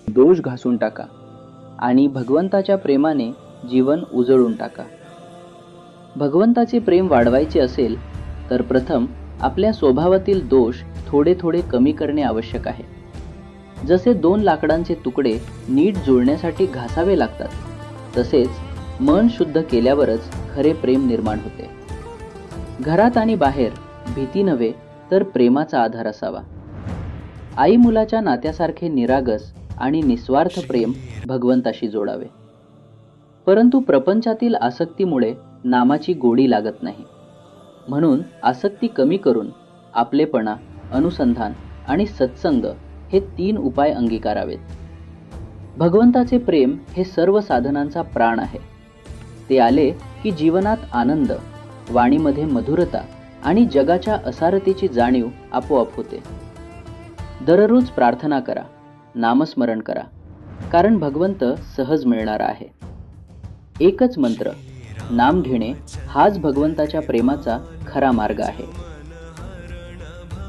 दोष घासून टाका आणि भगवंताच्या प्रेमाने जीवन उजळून टाका. भगवंताचे प्रेम वाढवायचे असेल तर प्रथम आपल्या स्वभावातील दोष थोडे थोडे कमी करणे आवश्यक आहे. जसे 2 लाकडांचे तुकडे नीट जुळण्यासाठी घासावे लागतात, तसेच मन शुद्ध केल्यावरच खरे प्रेम निर्माण होते. घरात आणि बाहेर भीती नव्हे तर प्रेमाचा आधार असावा. आई मुलाच्या नात्यासारखे निरागस आणि निस्वार्थ प्रेम भगवंताशी जोडावे. परंतु प्रपंचातील आसक्तीमुळे नामाची गोडी लागत नाही. म्हणून आसक्ती कमी करून आपलेपणा, अनुसंधान आणि सत्संग हे 3 उपाय अंगीकारावेत. भगवंताचे प्रेम हे सर्व साधनांचा प्राण आहे. ते आले की जीवनात आनंद, वाणीमध्ये मधुरता आणि जगाच्या असारतेची जाणीव आपोआप होते. दररोज प्रार्थना करा, नामस्मरण करा, कारण भगवंत सहज मिळणारा आहे. एकच मंत्र, नाम घेणे हाच भगवंताच्या प्रेमाचा खरा मार्ग आहे.